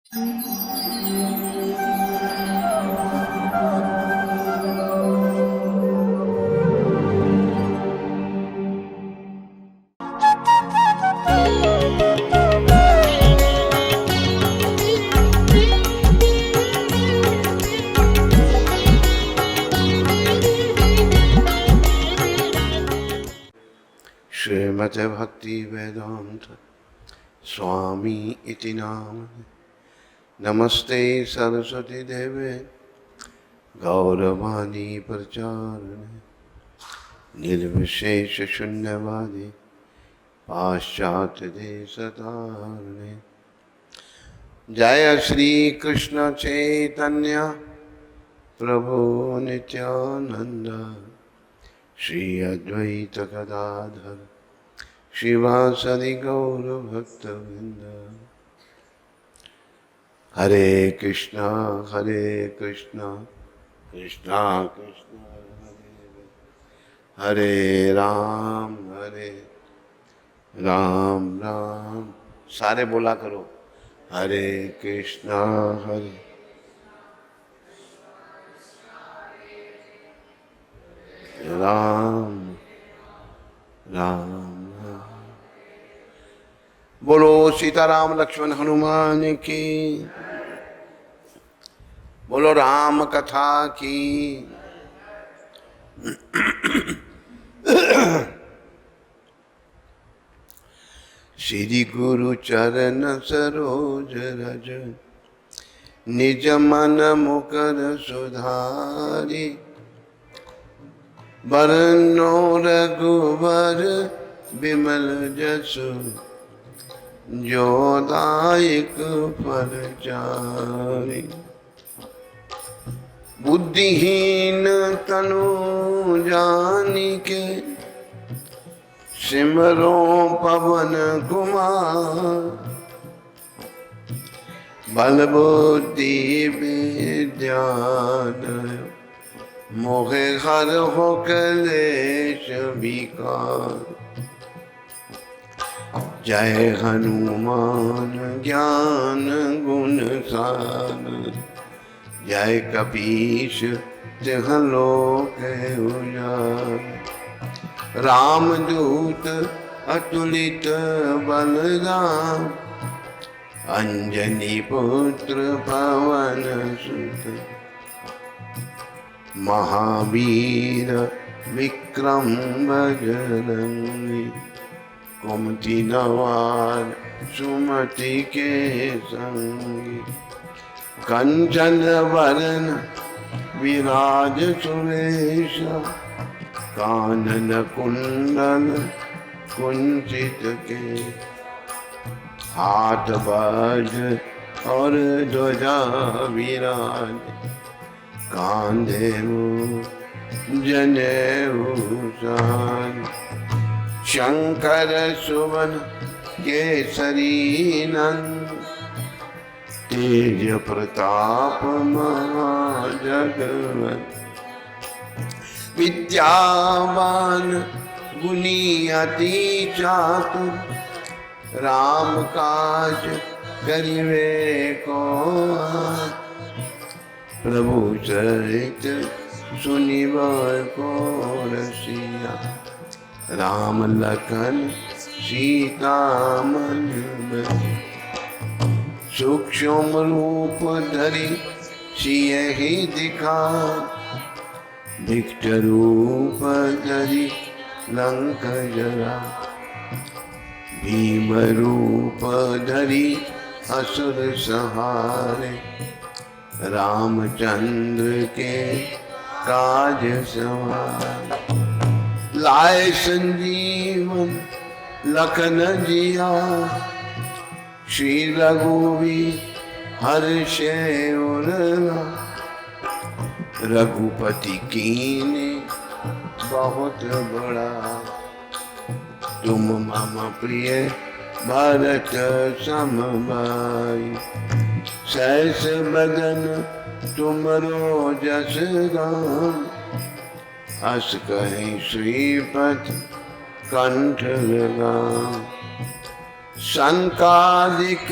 श्रीमते भक्ति वेदांत स्वामी इति नामने नमस्ते सरस्वती देवे गौरवाणी प्रचारिणे निर्विशेष शून्यवादी पाश्चात्य देशतारिणे। जय श्री कृष्ण चैतन्य प्रभु नित्यानंद श्री अद्वैत गदाधर शिवासदि गौर भक्तवृंद। हरे कृष्णा कृष्णा कृष्णा हरे राम राम राम। सारे बोला करो हरे कृष्णा राम राम। बोलो सीताराम लक्ष्मण हनुमान की, बोलो राम कथा की। श्री गुरु चरण सरोज रज निज मन मुकर सुधारी। बरनो रघुबर बिमल जसु जो दायक फलचारि। बुद्धिहीन तनु जानिके सिमरो पवन कुमार। बल बुद्धि विद्या मोहे हर हो कलेश विकार। जय हनुमान ज्ञान गुण सागर। जय कपीश तिह लोक उजागर। रामदूत अतुलित बलराम। अंजनी पुत्र पवन सुत। महावीर विक्रम बजरंगी। कुमति नवार सुमति के संगी। कंचन वरण विराज सुरेश। कानन कुंडल कुंचित के। हाथ बाज और ध्वजा विराज। कांधे जनेऊ साज। शंकर सुवन केसरी नंद। तेज प्रताप महाजगवंत। विद्यावान गुणी अति चातुर। राम काज करिवे को। प्रभु चरित सुनिवर को रसिया। राम लखन सीता मन बसिया। सूक्ष्म रूप धरि सियहि दिखाए। विकट रूप धरि लंक जराए। भीम रूप धरि असुर संहारे। रामचंद्र के काज सवारे। लाए संजीवन लखन जिया। श्री रघुवीर हर्षे उरला। रघुपति कीन्हे बहुत बड़ा। तुम मम प्रिय भरत सम भाई। सहस बदन तुमरो जस गान। अस कहीं श्रीपति कंठ लगान। संकादिक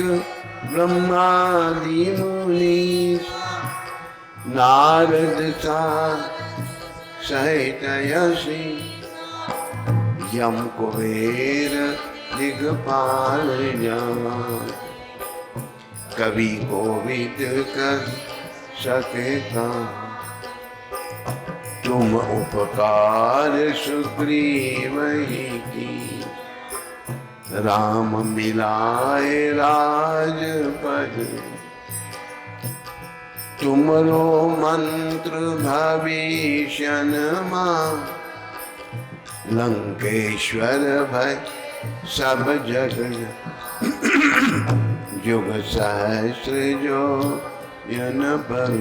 ब्रह्मादि मुनि नारद सा सहित यशी यम कुबेर दिगपाल जान कवि कोविद कर सकेता तुम उपकार सुग्रीव ही की राम मिलाए राजपद तुमरो मंत्र भविष्यन मां लंकेश्वर भय सब जग युग सहस्र जो यन पर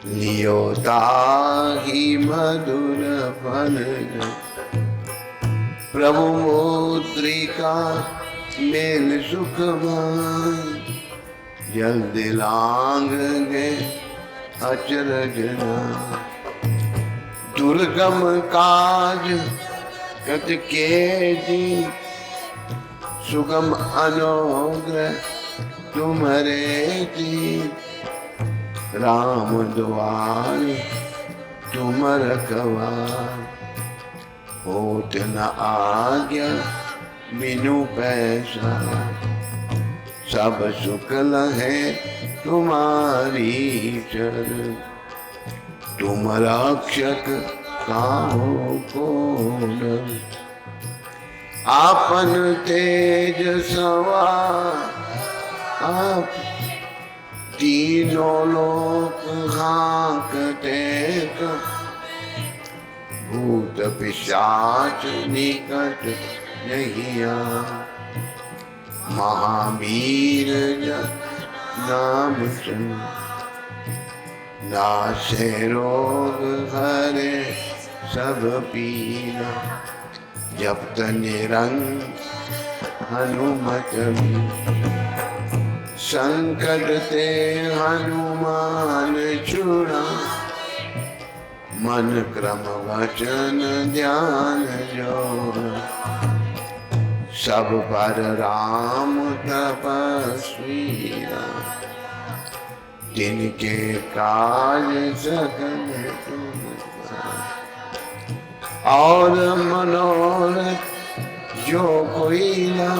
लियो ताहि मधुर फल प्रभु मुद्रिका मेल सुखमान जल्दी लांग गे अचरज दुर्गम काज कत के दी सुगम अनुग्रह तुम्हारे दी राम द्वार तुम रखवार होत न आज्ञा बिनु पैसा सब शुक्ल है तुम्हारी चरण तुम रक्षक काहो को आपन तेज सवार आप तीनों लोक हाँकते भूत पिशाच निकट नहीं आ महावीर नाम सुन नासे रोग हरे सब पीरा जपत निरंग हनुमत संकट ते हनुमान छुड़ा मन क्रम वचन ध्यान जोड़ा सब पर राम तपस्वी जिनके काज सकल और मनोरथ जो कोई ना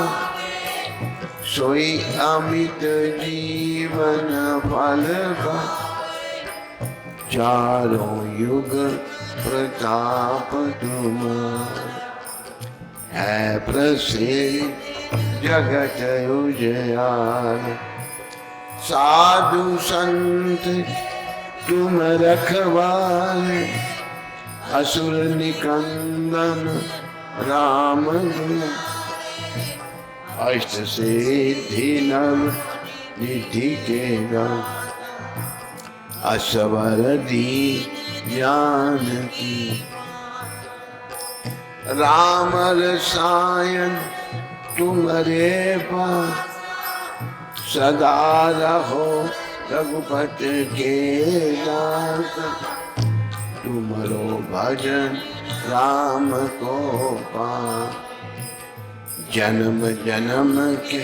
सोई अमित जीवन फल का चारों युग प्रताप तुम्हारा है प्रसिद्ध जगत उजियार साधु संत तुम रखवारे असुर निकंदन राम अष्ट सिद्धि नव निधि के असवर दी ज्ञान की राम रसायन तुम्हारे पास सदा रहो रघुपति के दास तुमरो भजन राम को पा जन्म जन्म के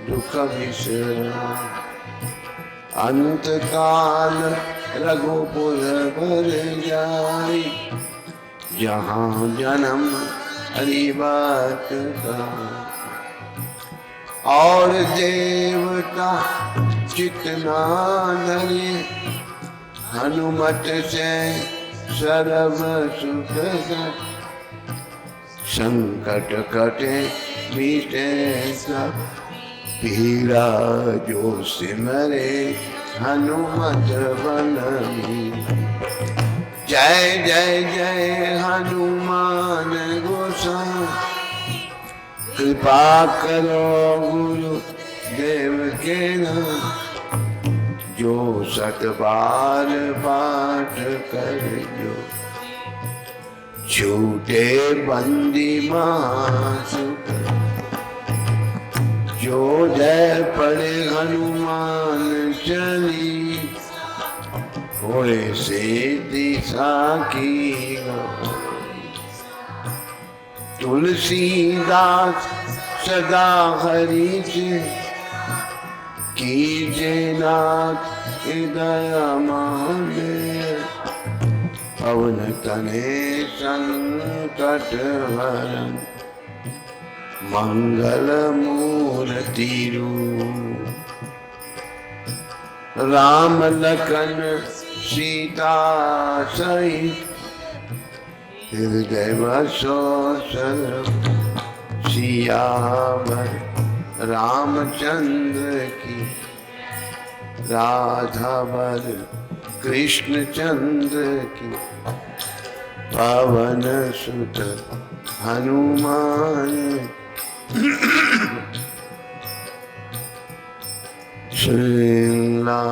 दुख विसरा अंत काल रघुपुर भर जाई जहाँ जन्म हरि बात का और देवता चितना धरे हनुमत से सर्व सुख संकट कटे बीते सब पीड़ा जो सिमरे हनुमत बलमी जय जय जय हनुमान गोसाई कृपा करो गुरु देव के नाम जो सत बार पाठ कर जो छूटे बंदी मासुक जो जय पड़े हनुमान चली होए से दिशा की तुलसीदास सदा हरि कीजे नाथ हृदय माने पवन तने संकट हरन मंगल मूर्ति रूप राम लखन सीता सहित हृदय बसो सियावर रामचंद्र की राधावर कृष्ण चंद्र की पवन सुत हनुमान श्रीला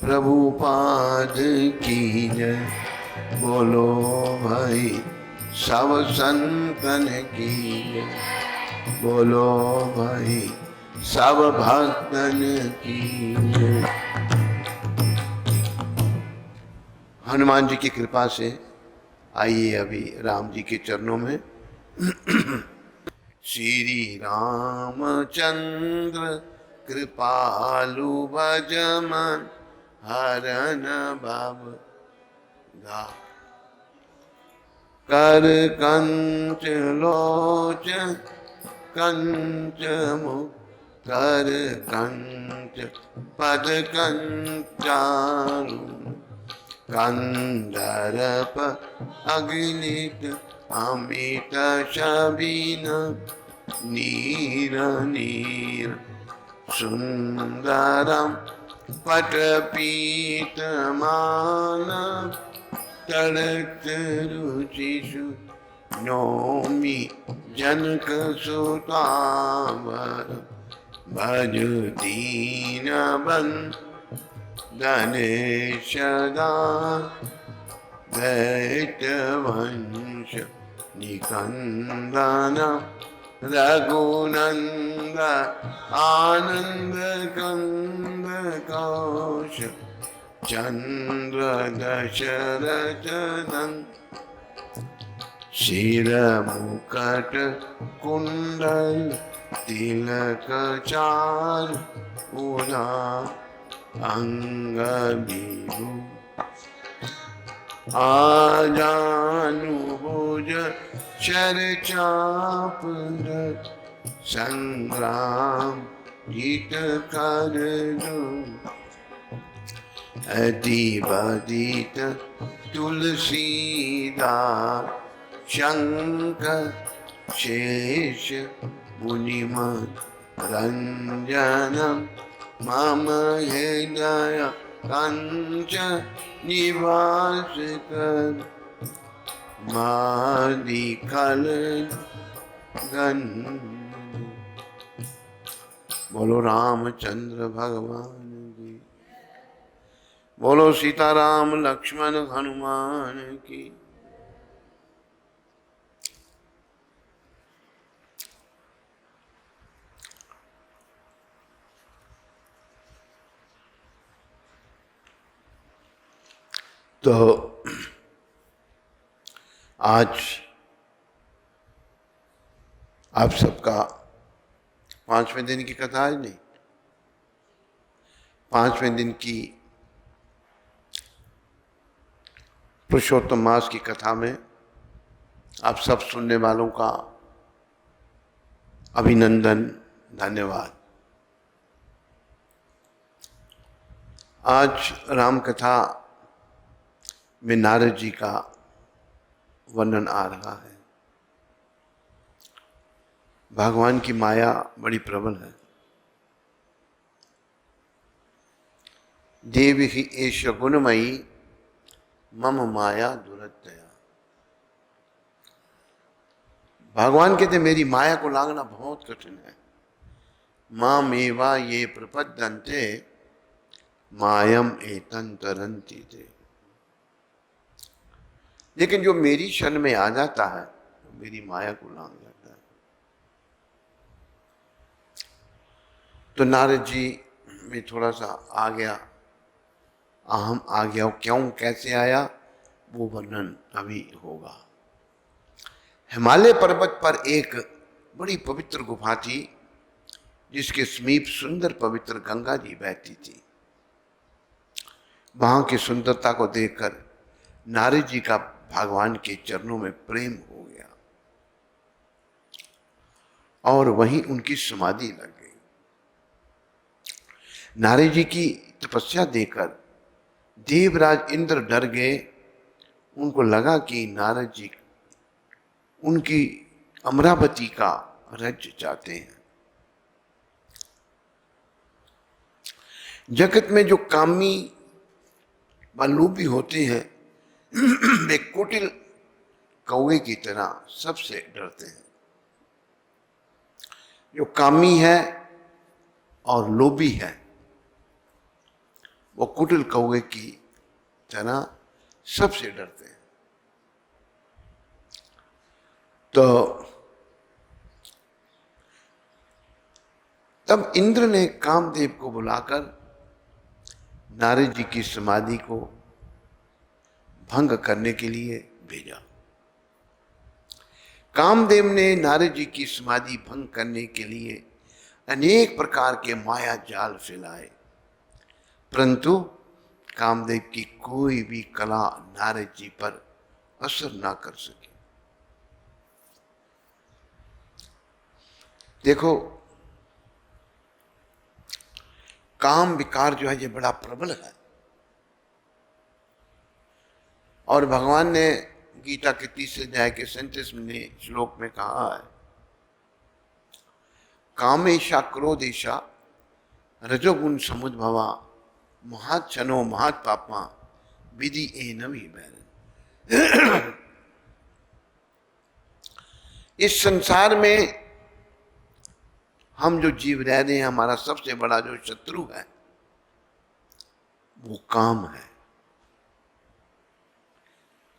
प्रभुपाद की जय। बोलो भाई सब संतन की जय। बोलो भाई सब भक्तन की जय। हनुमान जी की कृपा से आइए अभी राम जी के चरणों में। श्री रामचंद्र कृपालु भजमन हरन भव गा कर कंच लोचन कंच मुख कर कंच पद कंचारु कंदर्प अग्नित अमित शबीन नीर नीर सुंदरम पटपीतमान तड़त रुचिषु नौमि जनक सुतावर भज दीन बंधनेश दैत्यवंश निकंदन रघुनंद आनंद कंद कौश चंद्र दशरथ शिर मुकट कुंडल तिलक चार उदा अंग विभु आजानुभुज शर चाप संग्राम जीत कर दो अति बदित तुलसीदास शंकर शेष मुनिमन रंजनम मम हृदय कंच निवास कर मादिकल गण। बोलो रामचंद्र भगवान की। बोलो सीताराम लक्ष्मण हनुमान की। तो आज आप सबका 5वें दिन की कथा है। नहीं, 5वें दिन की पुरुषोत्तम मास की कथा में आप सब सुनने वालों का अभिनंदन, धन्यवाद। आज राम कथा में नारद जी का वर्णन आ रहा है। भगवान की माया बड़ी प्रबल है। देवी ही एष गुणमयी मम माया दुरत्यया। भगवान कहते मेरी माया को लांघना बहुत कठिन है। मां मेवा ये प्रपद्यन्ते मायम एतं तरन्ति ते। लेकिन जो मेरी शरण में आ जाता है तो मेरी माया को लांघ जाता है। तो नारद जी में थोड़ा सा आ गया, अहम आ गया। क्यों, कैसे आया, वो वर्णन अभी होगा। हिमालय पर्वत पर एक बड़ी पवित्र गुफा थी जिसके समीप सुंदर पवित्र गंगा जी बहती थी। वहां की सुंदरता को देखकर नारद जी का भगवान के चरणों में प्रेम हो गया और वहीं उनकी समाधि लग गई। नारद जी की तपस्या देखकर देवराज इंद्र डर गए। उनको लगा कि नारद जी उनकी अमरावती का राज्य चाहते हैं। जगत में जो कामी व लोभी होते हैं वे कुटिल कौवे की तरह सबसे डरते हैं। जो कामी है और लोभी है वो कुटिल कौवे की तरह सबसे डरते हैं। तो तब इंद्र ने कामदेव को बुलाकर नारद जी की समाधि को भंग करने के लिए भेजा। कामदेव ने नारद जी की समाधि भंग करने के लिए अनेक प्रकार के माया जाल फैलाए, परंतु कामदेव की कोई भी कला नारद जी पर असर ना कर सकी। देखो, काम विकार जो है ये बड़ा प्रबल है और भगवान ने गीता के 30 अध्याय के 37वें श्लोक में कहा है, कामेशा क्रोधेशा रजोगुण समुद्भवा महाचनो महात पापा विधि एनम ही बैरन। इस संसार में हम जो जीव रह रहे हैं, हमारा सबसे बड़ा जो शत्रु है वो काम है।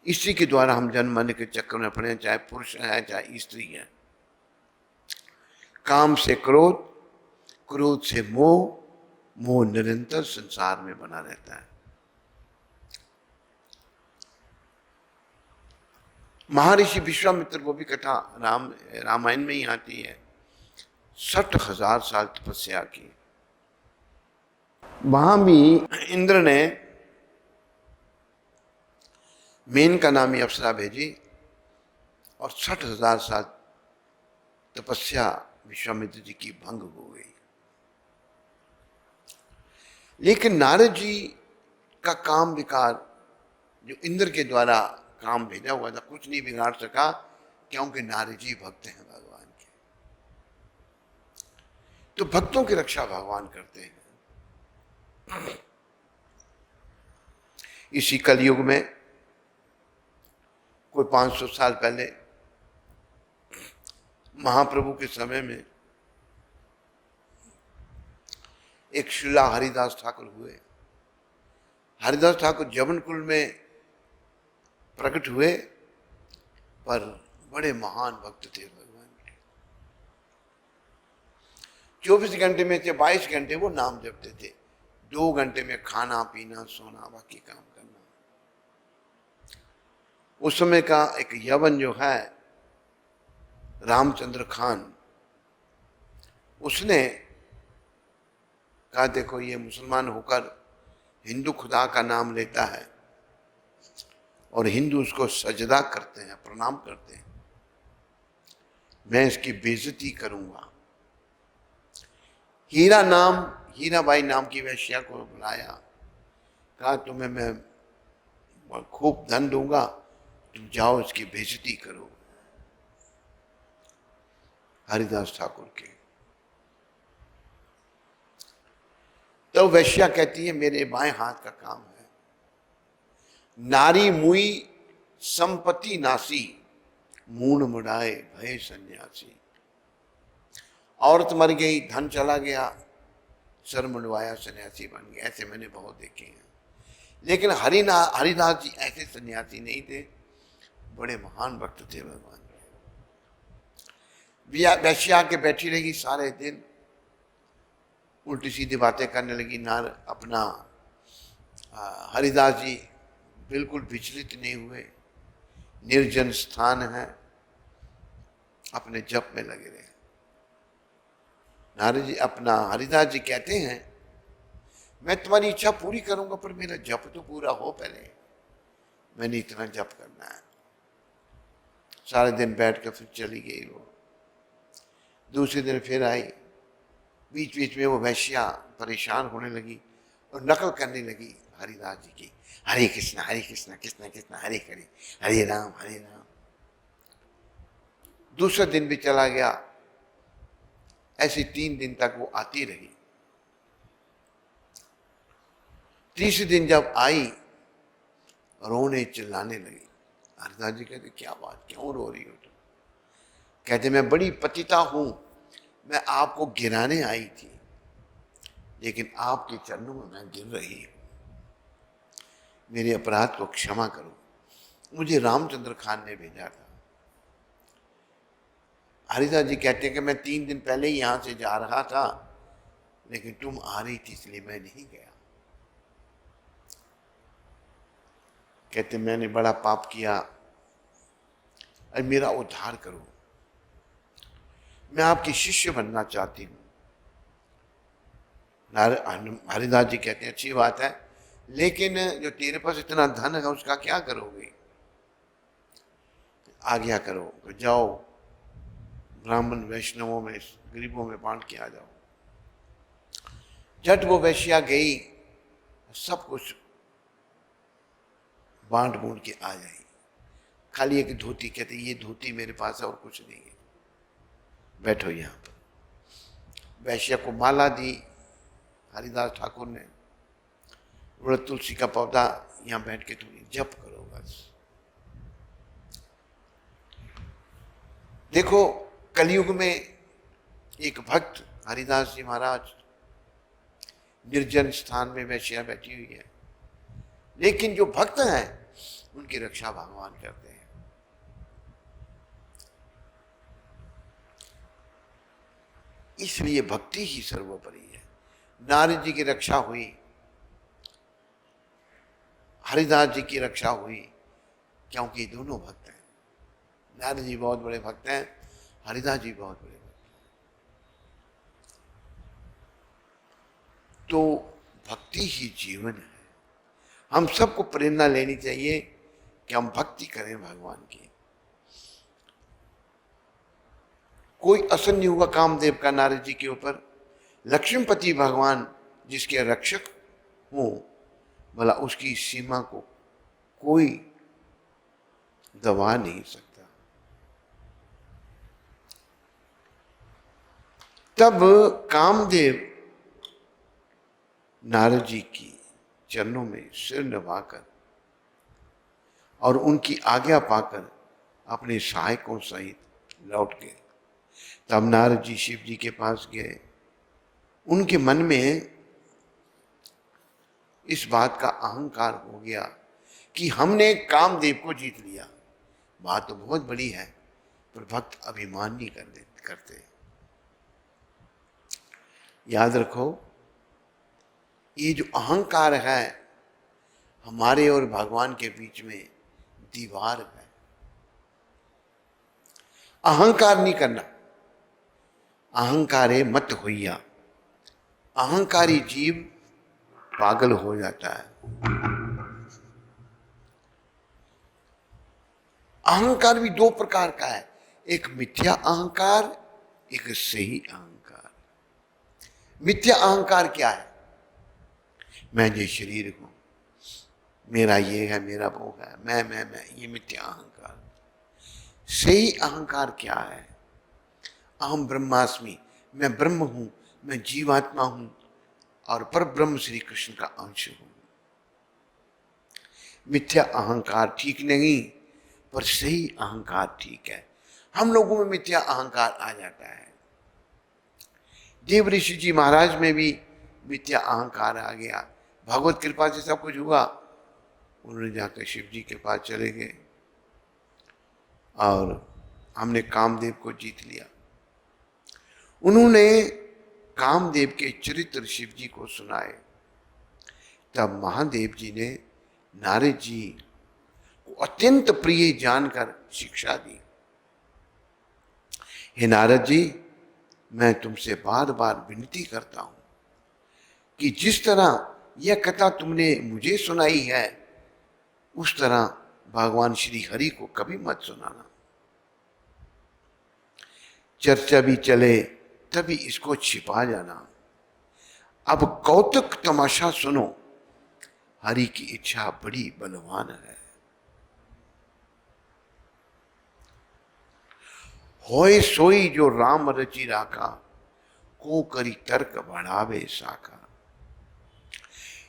इसी के द्वारा हम जन्म मरने के चक्कर में पड़े, चाहे पुरुष है चाहे स्त्री है। काम से क्रोध, क्रोध से मोह, मोह निरंतर संसार में बना रहता है। महर्षि विश्वामित्र को भी कथा रामायण में ही आती है। 60,000 साल तपस्या की, वहां भी इंद्र ने मेनका नामी अप्सरा भेजी और 60,000 साल तपस्या विश्वामित्र जी की भंग हो गई। लेकिन नारद जी का काम विकार जो इंद्र के द्वारा काम भेजा हुआ था कुछ नहीं बिगाड़ सका, क्योंकि नारद जी भक्त हैं भगवान के। तो भक्तों की रक्षा भगवान करते हैं। इसी कलयुग में कोई 500 साल पहले महाप्रभु के समय में एक शिला हरिदास ठाकुर हुए। हरिदास ठाकुर जबलपुर में प्रकट हुए, पर बड़े महान भक्त थे भगवान के। 24 घंटे में से 22 घंटे वो नाम जपते थे, 2 घंटे में खाना पीना सोना बाकी काम करना। उस समय का एक यवन जो है रामचंद्र खान, उसने कहा देखो ये मुसलमान होकर हिंदू खुदा का नाम लेता है और हिंदू उसको सजदा करते हैं, प्रणाम करते हैं, मैं इसकी बेइज्जती करूंगा। हीराबाई नाम की वैश्या को बुलाया, कहा तुम्हें मैं खूब धन दूंगा, तुम जाओ इसकी बेइज्जती करो। हरिदास ठाकुर के तो वैश्या कहती है मेरे बाएं हाथ का काम है, नारी मुई संपत्ति नासी, मूण मुड़ाए भय सन्यासी। औरत मर गई, धन चला गया, सर मुंडवाया सन्यासी बन गया। ऐसे मैंने बहुत देखे हैं। लेकिन हरिदास जी ऐसे सन्यासी नहीं थे, बड़े महान भक्त थे भगवान के। वैश्या के बैठी रहेगी सारे दिन, उल्टी सीधी बातें करने लगी। अपना हरिदास जी बिल्कुल विचलित नहीं हुए। निर्जन स्थान है, अपने जप में लगे रहे। नारद जी अपना हरिदास जी कहते हैं, मैं तुम्हारी इच्छा पूरी करूंगा पर मेरा जप तो पूरा हो पहले, मैंने इतना जप करना है। सारे दिन बैठ कर फिर चली गई वो। दूसरे दिन फिर आई, बीच बीच में वो वैश्या परेशान होने लगी और नकल करने लगी हरिदास जी की, हरे कृष्णा कृष्णा कृष्णा हरे हरे, हरे राम हरे राम। दूसरा दिन भी चला गया, ऐसे 3 दिन तक वो आती रही। तीसरे दिन जब आई, रोने चिल्लाने लगी। हरिदास जी कहते, क्या बात, क्यों रो रही हो तुम? कहते, मैं बड़ी पतिता हूं, मैं आपको गिराने आई थी, लेकिन आपके चरणों में मैं गिर रही हूं, मेरे अपराध को क्षमा करो, मुझे रामचंद्र खान ने भेजा था। हरिदास जी कहते हैं कि मैं 3 दिन पहले ही यहां से जा रहा था, लेकिन तुम आ रही थी इसलिए मैं नहीं गया। कहते, मैंने बड़ा पाप किया, अब मेरा उद्धार करो, मैं आपकी शिष्य बनना चाहती हूं। हरिदास जी कहते हैं, अच्छी बात है, लेकिन जो तेरे पास इतना धन है उसका क्या करोगे? आज्ञा करो, तो जाओ ब्राह्मण वैष्णवों में गरीबों में बांट के आ जाओ। झट वो वैश्या गई, सब कुछ बांट बूंट के आ जाए, खाली एक धोती। कहते, ये धोती मेरे पास है और कुछ नहीं है, बैठो यहां पर। वैश्या को माला दी हरिदास ठाकुर ने, बोला तुलसी का पौधा यहां बैठ के तुम जप करो बस। देखो कलयुग में एक भक्त हरिदास जी महाराज निर्जन स्थान में वैश्या बैठी हुई है, लेकिन जो भक्त हैं उनकी रक्षा भगवान करते हैं। इसलिए भक्ति ही सर्वोपरि है। नारद जी की रक्षा हुई, हरिदास जी की रक्षा हुई, क्योंकि दोनों भक्त हैं। नारद जी बहुत बड़े भक्त हैं, हरिदास जी बहुत बड़े भक्त हैं। तो भक्ति ही जीवन है। हम सबको प्रेरणा लेनी चाहिए कि हम भक्ति करें भगवान की। कोई असर नहीं हुआ कामदेव का नारद जी के ऊपर। लक्ष्मीपति भगवान जिसके रक्षक हो, भला उसकी सीमा को कोई दबा नहीं सकता। तब कामदेव नारद जी की चरणों में सिर नभाकर और उनकी आज्ञा पाकर अपने सहायकों सहित लौट गए। तब नारद जी शिव जी के पास गए। उनके मन में इस बात का अहंकार हो गया कि हमने कामदेव को जीत लिया। बात तो बहुत बड़ी है, पर भक्त अभिमान नहीं करते। याद रखो, ये जो अहंकार है हमारे और भगवान के बीच में दीवार है। अहंकार नहीं करना। अहंकारे मत होइया। अहंकारी जीव पागल हो जाता है। अहंकार भी 2 प्रकार का है, एक मिथ्या अहंकार, एक सही अहंकार। मिथ्या अहंकार क्या है? मैं ये शरीर हूं, मेरा ये है, मेरा वो है, मैं, ये मिथ्या अहंकार। सही अहंकार क्या है? अहम ब्रह्मास्मि, मैं ब्रह्म हूं, मैं जीवात्मा हूं और पर ब्रह्म श्री कृष्ण का अंश हूं। मिथ्या अहंकार ठीक नहीं, पर सही अहंकार ठीक है। हम लोगों में मिथ्या अहंकार आ जाता है। देव ऋषि जी महाराज में भी मिथ्या अहंकार आ गया। भगवत कृपा से सब कुछ हुआ। उन्होंने जाकर शिव जी के पास चले गए और हमने कामदेव को जीत लिया। उन्होंने कामदेव के चरित्र शिव जी को सुनाए। तब महादेव जी ने नारद जी को अत्यंत प्रिय जानकर शिक्षा दी। हे नारद जी, मैं तुमसे बार बार विनती करता हूं कि जिस तरह यह कथा तुमने मुझे सुनाई है उस तरह भगवान श्री हरि को कभी मत सुनाना। चर्चा भी चले तभी इसको छिपा जाना। अब कौतुक तमाशा सुनो, हरि की इच्छा बड़ी बलवान है। होए सोई जो राम रचि राखा, को करी तर्क बढ़ावे साखा।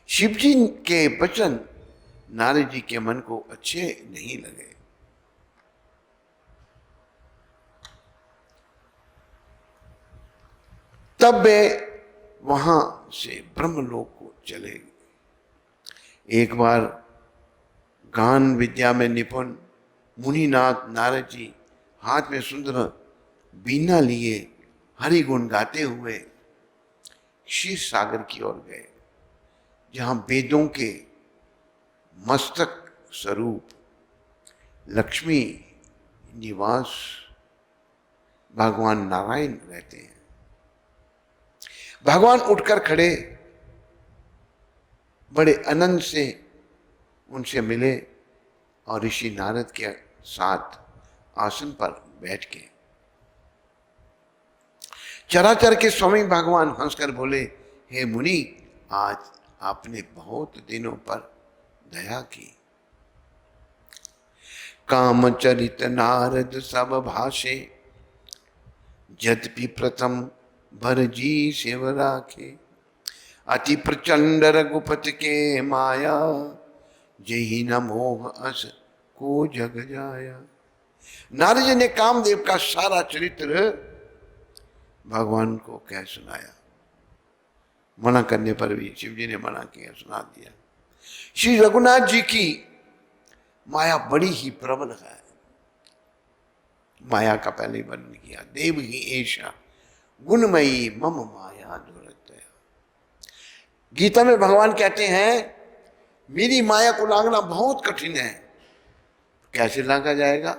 शिव जी के वचन नारद जी के मन को अच्छे नहीं लगे। तब वे वहां से ब्रह्मलोक को चले गए। एक बार गान विद्या में निपुण मुनिनाथ नारद जी हाथ में सुंदर बीना लिए हरि गुण गाते हुए क्षीर सागर की ओर गए, जहां वेदों के मस्तक स्वरूप लक्ष्मी निवास भगवान नारायण रहते हैं। भगवान उठकर खड़े, बड़े आनंद से उनसे मिले और ऋषि नारद के साथ आसन पर बैठ के चराचर के स्वामी भगवान हंसकर बोले, हे मुनि, आज आपने बहुत दिनों पर दया की। कामचरित नारद सब भाषे, यद्यपि प्रथम भरजी शिव राखे। अति प्रचंड रघुपति के माया, जही न मोह अस को जग जाया। नारद जी ने कामदेव का सारा चरित्र भगवान को कह सुनाया। मना करने पर भी शिव जी ने मना किया, सुना दिया। श्री रघुनाथ जी की माया बड़ी ही प्रबल है। माया का पहले ही वर्णन किया, देव ही ऐशा गुणमयी मम माया दुरतया। गीता में भगवान कहते हैं मेरी माया को लागना बहुत कठिन है। कैसे लागा जाएगा?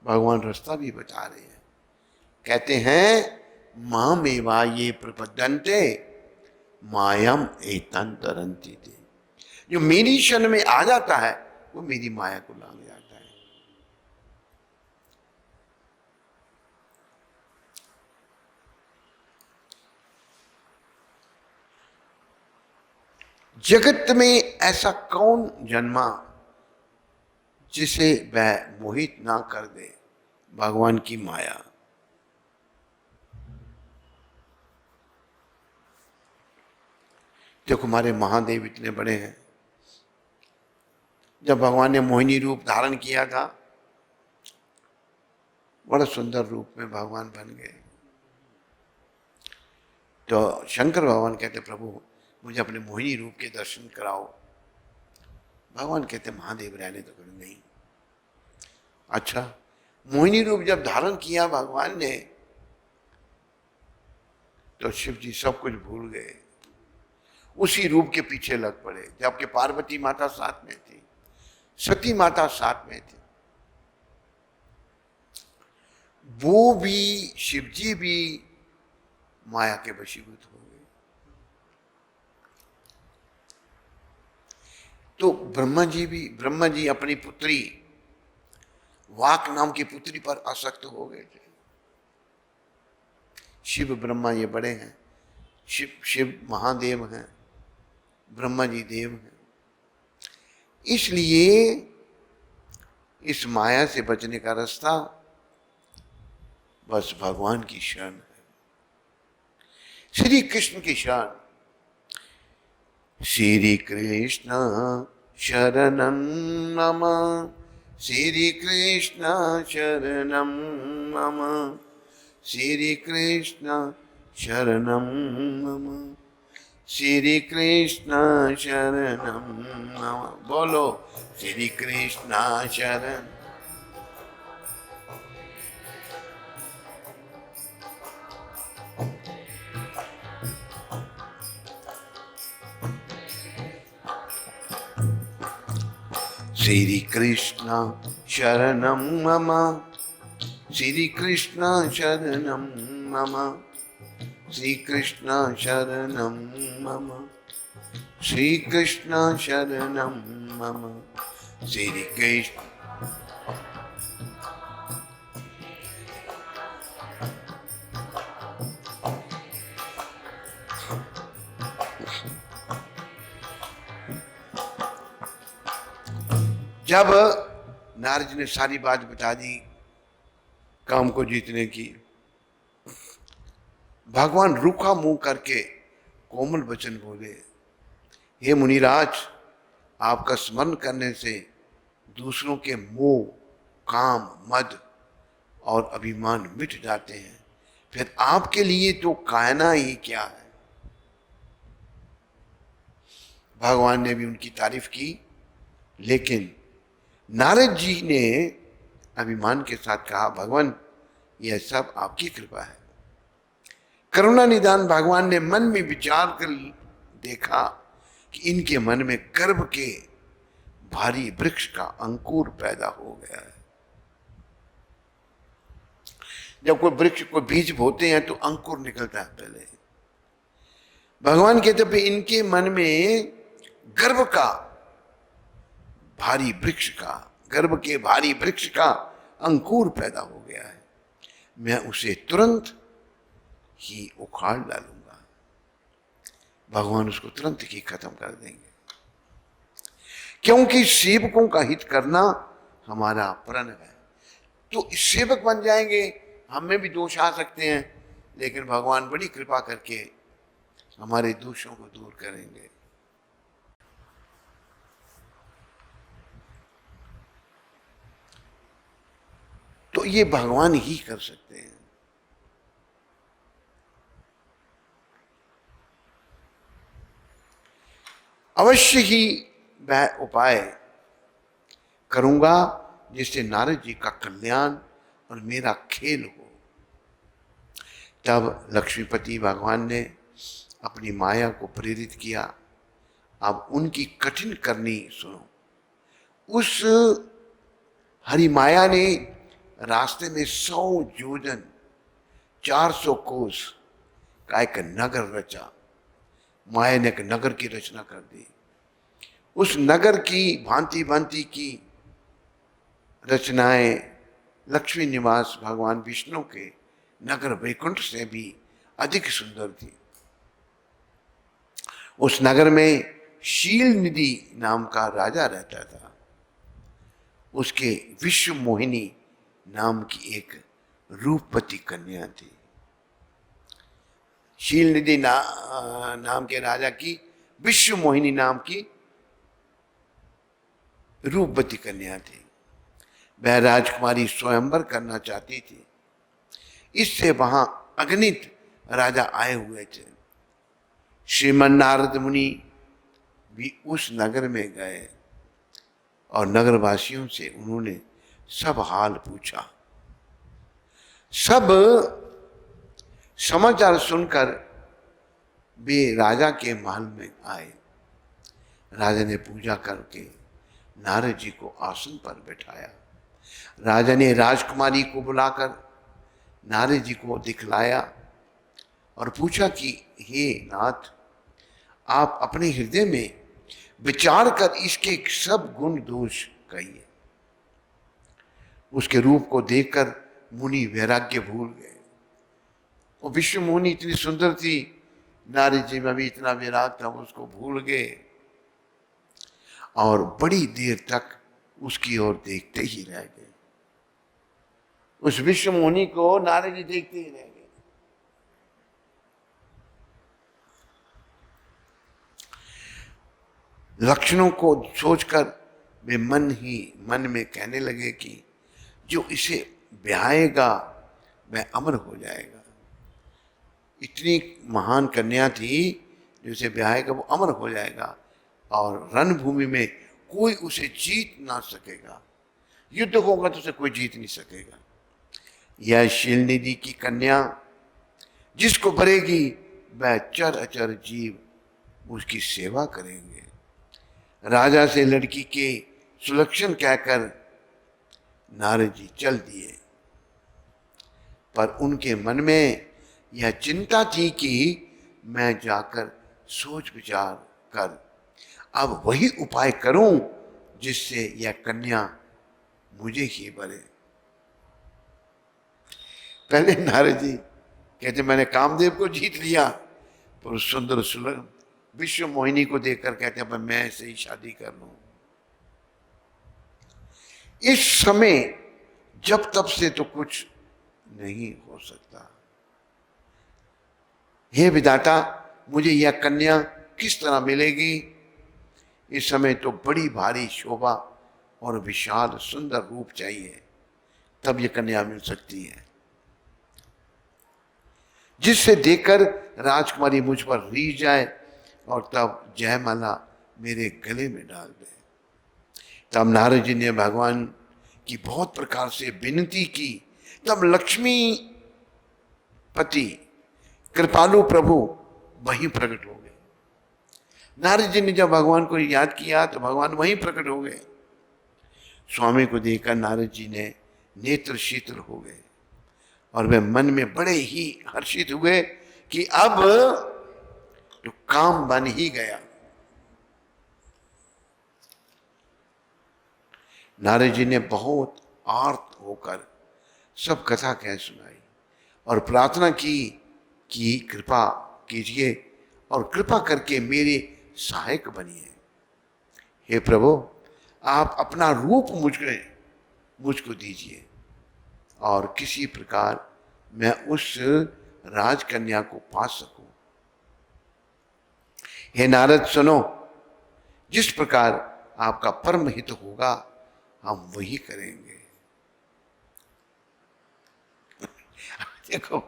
भगवान रास्ता भी बता रहे हैं। कहते हैं मामेवा ये प्रपद्यन्ते मायम एतं तरन्ति ते। जो मेरी शरण में आ जाता है वो मेरी माया को लाग जाता है। जगत में ऐसा कौन जन्मा जिसे वह मोहित ना कर दे भगवान की माया। देखो हमारे महादेव इतने बड़े हैं। जब भगवान ने मोहिनी रूप धारण किया था, बड़ा सुंदर रूप में भगवान बन गए। तो शंकर भगवान कहते प्रभु मुझे अपने मोहिनी रूप के दर्शन कराओ। भगवान कहते महादेव रहने तो करो। नहीं। अच्छा, मोहिनी रूप जब धारण किया भगवान ने तो शिव जी सब कुछ भूल गए, उसी रूप के पीछे लग पड़े। जबकि पार्वती माता साथ में थी, सती माता साथ में थी, वो भी शिव जी भी माया के वशीभूत हो गए। तो ब्रह्मा जी अपनी पुत्री वाक नाम की पुत्री पर आसक्त हो गए थे। शिव ब्रह्मा ये बड़े हैं, शिव महादेव हैं, ब्रह्मा जी देव हैं। इसलिए इस माया से बचने का रास्ता बस भगवान की शरण है, श्री कृष्ण की शरण। श्री कृष्ण शरणं मम, श्री कृष्ण शरणं मम, श्री कृष्ण शरणं मम, श्री कृष्ण शरणं मम। बोलो श्री कृष्ण शरण। श्री कृष्ण शरणं मम, श्री कृष्ण शरणम मम, श्री कृष्ण शरणम मम, श्री कृष्ण शरणम मम, श्री कृष्ण। जब नारद जी ने सारी बात बता दी काम को जीतने की, भगवान रूखा मुंह करके कोमल वचन बोले, हे मुनिराज, आपका स्मरण करने से दूसरों के मोह, काम, मद और अभिमान मिट जाते हैं, फिर आपके लिए तो कायना ही क्या है। भगवान ने भी उनकी तारीफ की, लेकिन नारद जी ने अभिमान के साथ कहा, भगवान यह सब आपकी कृपा है। करुणा निदान भगवान ने मन में विचार कर देखा कि इनके मन में गर्भ के भारी वृक्ष का अंकुर पैदा हो गया है। जब कोई वृक्ष को बीज बोते हैं तो अंकुर निकलता है पहले। भगवान कहते पे इनके मन में गर्भ का भारी वृक्ष का, गर्भ के भारी वृक्ष का अंकुर पैदा हो गया है, मैं उसे तुरंत ही उखाड़ डालूंगा। भगवान उसको तुरंत ही खत्म कर देंगे, क्योंकि सेवकों का हित करना हमारा प्रण है। तो सेवक बन जाएंगे, हमें भी दोष आ सकते हैं, लेकिन भगवान बड़ी कृपा करके हमारे दोषों को दूर करेंगे। तो ये भगवान ही कर सकते हैं। अवश्य ही वह उपाय करूंगा जिससे नारद जी का कल्याण और मेरा खेल हो। तब लक्ष्मीपति भगवान ने अपनी माया को प्रेरित किया। अब उनकी कठिन करनी सुनो। उस हरि माया ने रास्ते में 100 योजन 400 कोस का एक नगर रचा। माया ने एक नगर की रचना कर दी। उस नगर की भांति भांति की रचनाएं लक्ष्मी निवास भगवान विष्णु के नगर वैकुंठ से भी अधिक सुंदर थी। उस नगर में शील निधि नाम का राजा रहता था। उसके विश्व मोहिनी नाम की एक रूपवती कन्या थी। शील निधि नाम के राजा की विश्व मोहिनी नाम की रूपवती कन्या थी। वह राजकुमारी स्वयंवर करना चाहती थी। इससे वहां अगणित राजा आए हुए थे। श्रीमन नारद मुनि भी उस नगर में गए और नगरवासियों से उन्होंने सब हाल पूछा। सब समाचार सुनकर वे राजा के महल में आए। राजा ने पूजा करके नारद जी को आसन पर बैठाया। राजा ने राजकुमारी को बुलाकर नारद जी को दिखलाया और पूछा कि हे नाथ, आप अपने हृदय में विचार कर इसके सब गुण दोष कहिए। उसके रूप को देखकर मुनि वैराग्य भूल गए। वो विश्व मोहिनी इतनी सुंदर थी, नारद जी में भी इतना वैराग था, उसको भूल गए और बड़ी देर तक उसकी ओर देखते ही रह गए। उस विश्व मोहिनी को नारद जी देखते ही रह गए। लक्षणों को सोचकर वे मन में कहने लगे कि जो इसे ब्याहेगा वह अमर हो जाएगा। इतनी महान कन्या थी, जो इसे ब्याहेगा वो अमर हो जाएगा और रणभूमि में कोई उसे जीत ना सकेगा। युद्ध होगा तो उसे कोई जीत नहीं सकेगा। यह शीलनिधि की कन्या जिसको भरेगी वह चर अचर जीव उसकी सेवा करेंगे। राजा से लड़की के सुलक्षण कहकर नारद जी चल दिए। पर उनके मन में यह चिंता थी कि मैं जाकर सोच विचार कर अब वही उपाय करूं जिससे यह कन्या मुझे ही बने। पहले नारद जी कहते मैंने कामदेव को जीत लिया, पर उस सुंदर सुलभ विश्व मोहिनी को देखकर कहते हैं मैं ऐसे ही शादी कर लूं। इस समय जब तब से तो कुछ नहीं हो सकता। हे विधाता, मुझे यह कन्या किस तरह मिलेगी? इस समय तो बड़ी भारी शोभा और विशाल सुंदर रूप चाहिए, तब यह कन्या मिल सकती है, जिससे देखकर राजकुमारी मुझ पर रीझ जाए और तब जयमाला मेरे गले में डाल दे। तब नारद जी ने भगवान की बहुत प्रकार से विनती की। तब लक्ष्मी पति कृपालु प्रभु वहीं प्रकट हो गए। नारद जी ने जब भगवान को याद किया तो भगवान वहीं प्रकट हो गए। स्वामी को देखकर नारद जी ने नेत्र शीतल हो गए और वे मन में बड़े ही हर्षित हुए कि अब तो काम बन ही गया। नारद जी ने बहुत आर्त होकर सब कथा कह सुनाई और प्रार्थना की कि कृपा कीजिए और कृपा करके मेरे सहायक बनिए। हे प्रभु, आप अपना रूप मुझको दीजिए और किसी प्रकार मैं उस राजकन्या को पा सकूं। हे नारद सुनो, जिस प्रकार आपका परम हित होगा हम वही करेंगे। देखो,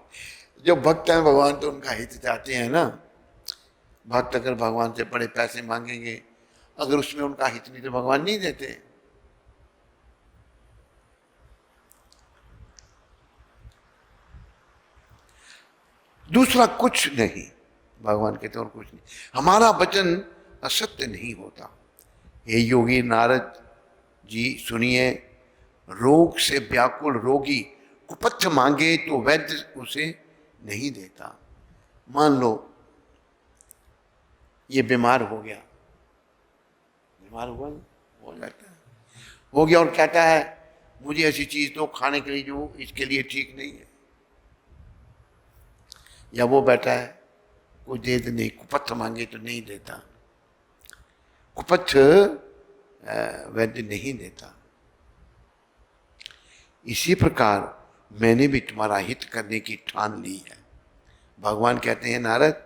जो भक्त हैं भगवान तो उनका हित चाहते हैं ना। भक्त अगर भगवान से बड़े पैसे मांगेंगे, अगर उसमें उनका हित नहीं तो भगवान नहीं देते। दूसरा कुछ नहीं, भगवान कहते और कुछ नहीं, हमारा वचन असत्य नहीं होता। हे योगी नारद जी सुनिए, रोग से व्याकुल रोगी कुपथ्य मांगे तो वैद्य उसे नहीं देता। मान लो ये बीमार हो गया, बीमार हुआ ना, हो जाता है, हो गया और कहता है मुझे ऐसी चीज दो खाने के लिए जो इसके लिए ठीक नहीं है, या वो बैठा है कोई दे दे नहीं, कुपथ्य मांगे तो नहीं देता। कुपथ्य वैद्य नहीं देता। इसी प्रकार मैंने भी तुम्हारा हित करने की ठान ली है। भगवान कहते हैं नारद,